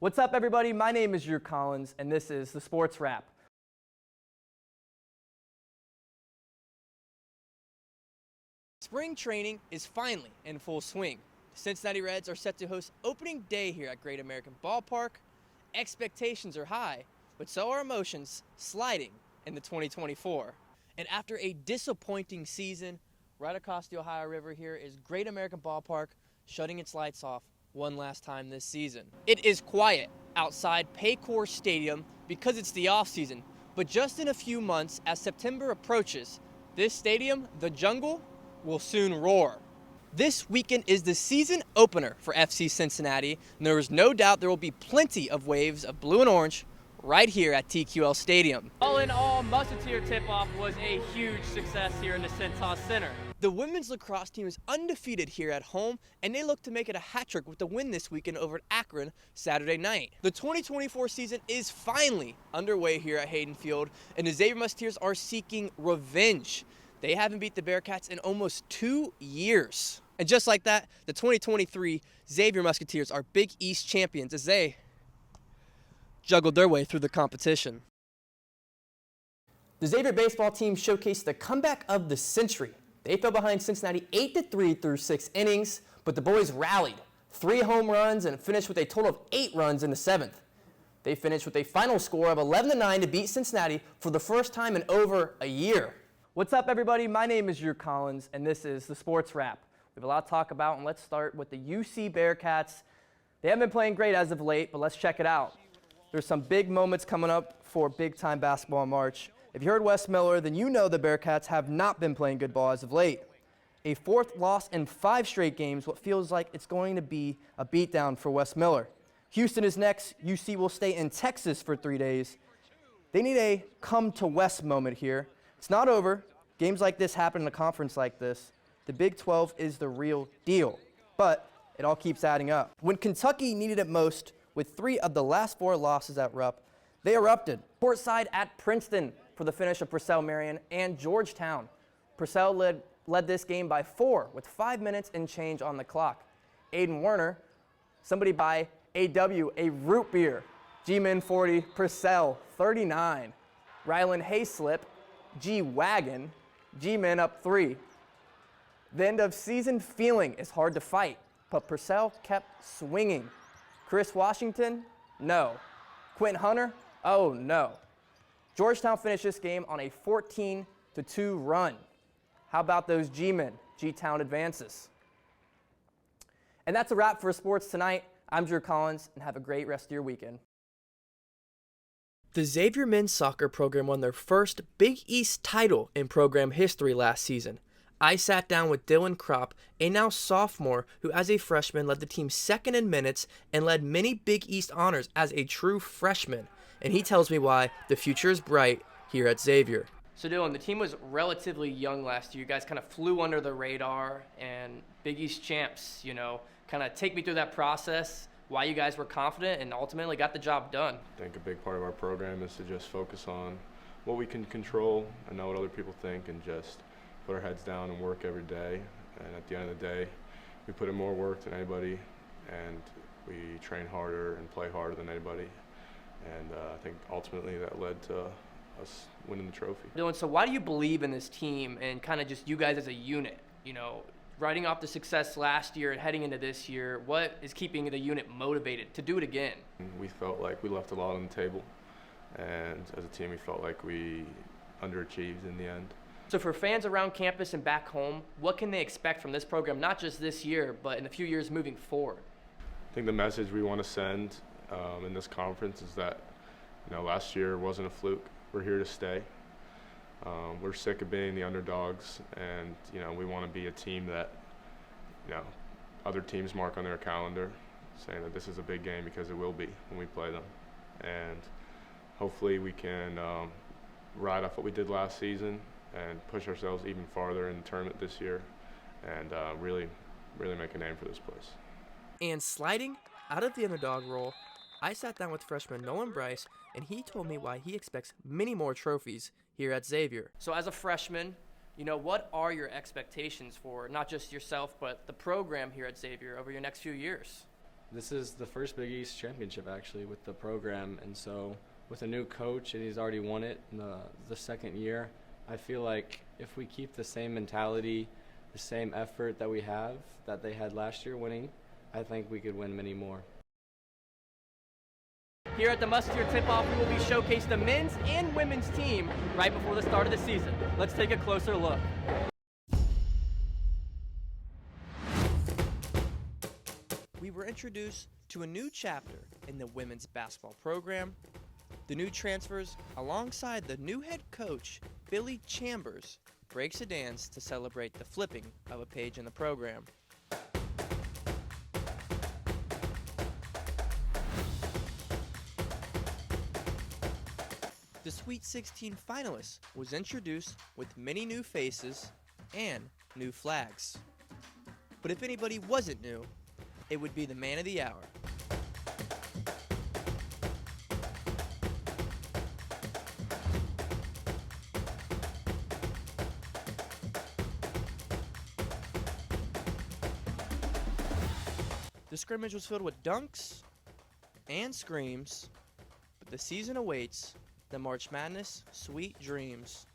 What's up, everybody? My name is Xavier Collins, and this is the Sports Wrap. Spring training is finally in full swing. The Cincinnati Reds are set to host opening day here at Great American Ballpark. Expectations are high, but so are emotions sliding into 2024. And after a disappointing season, right across the Ohio River here is Great American Ballpark shutting its lights off one last time this season. It is quiet outside Paycor Stadium because it's the off-season, but just in a few months, as September approaches, this stadium, the Jungle, will soon roar. This weekend is the season opener for FC Cincinnati, and there is no doubt there will be plenty of waves of blue and orange right here at TQL Stadium. All in all, Musketeer tip-off was a huge success here in the Cintas Center. The women's lacrosse team is undefeated here at home, and they look to make it a hat trick with the win this weekend over at Akron Saturday night. The 2024 season is finally underway here at Hayden Field, and the Xavier Musketeers are seeking revenge. They haven't beat the Bearcats in almost 2 years. And just like that, the 2023 Xavier Musketeers are Big East champions as they juggled their way through the competition. The Xavier baseball team showcased the comeback of the century. They fell behind Cincinnati 8-3 through 6 innings, but the boys rallied. 3 home runs and finished with a total of 8 runs in the 7th. They finished with a final score of 11-9 to beat Cincinnati for the first time in over a year. What's up, everybody? My name is Xavier Collins, and this is the Sports Wrap. We have a lot to talk about, and let's start with the UC Bearcats. They haven't been playing great as of late, but let's check it out. There's some big moments coming up for big-time basketball in March. If you heard Wes Miller, then you know the Bearcats have not been playing good ball as of late. A 4th loss in 5 straight games, what feels like it's going to be a beatdown for Wes Miller. Houston is next. UC will stay in Texas for 3 days. They need a come-to-West moment here. It's not over. Games like this happen in a conference like this. The Big 12 is the real deal, but it all keeps adding up. When Kentucky needed it most, with 3 of the last 4 losses at Rupp, they erupted. Courtside at Princeton for the finish of Purcell Marion and Georgetown. Purcell led this game by 4 with 5 minutes and change on the clock. Aiden Werner, somebody buy AW a root beer. G-Men 40, Purcell 39. Rylan Hayslip, G-Wagon, G-Men up 3. The end of season feeling is hard to fight, but Purcell kept swinging. Chris Washington? No. Quentin Hunter? Oh no. Georgetown finished this game on a 14-2 run. How about those G-Men? G-Town advances. And that's a wrap for sports tonight. I'm Xavier Collins, and have a great rest of your weekend. The Xavier men's soccer program won their first Big East title in program history last season. I sat down with Dylan Kropp, a now sophomore who as a freshman led the team second in minutes and led many Big East honors as a true freshman. And he tells me why the future is bright here at Xavier. So Dylan, the team was relatively young last year. You guys kind of flew under the radar and Big East champs, kind of take me through that process, why you guys were confident and ultimately got the job done. I think a big part of our program is to just focus on what we can control and know what other people think and just put our heads down and work every day. And at the end of the day, we put in more work than anybody, and we train harder and play harder than anybody. And I think ultimately that led to us winning the trophy. Dylan, so why do you believe in this team and kind of just you guys as a unit? Writing off the success last year and heading into this year, what is keeping the unit motivated to do it again? We felt like we left a lot on the table, and as a team we felt like we underachieved in the end. So for fans around campus and back home, what can they expect from this program, not just this year, but in a few years moving forward? I think the message we want to send in this conference is that, last year wasn't a fluke. We're here to stay. We're sick of being the underdogs, and, we want to be a team that, other teams mark on their calendar, saying that this is a big game because it will be when we play them. And hopefully we can ride off what we did last season and push ourselves even farther in the tournament this year and really make a name for this place. And sliding out of the underdog role, I sat down with freshman Nolan Bryce, and he told me why he expects many more trophies here at Xavier. So as a freshman, what are your expectations for not just yourself, but the program here at Xavier over your next few years? This is the first Big East championship actually with the program, and so with a new coach and he's already won it in the second year, I feel like if we keep the same mentality, the same effort that they had last year winning, I think we could win many more. Here at the Musketeer Tip-Off, we will be showcasing the men's and women's team right before the start of the season. Let's take a closer look. We were introduced to a new chapter in the women's basketball program. The new transfers, alongside the new head coach, Billy Chambers, breaks a dance to celebrate the flipping of a page in the program. The Sweet 16 finalists was introduced with many new faces and new flags. But if anybody wasn't new, it would be the man of the hour. The scrimmage was filled with dunks and screams, but the season awaits the March Madness Sweet Dreams.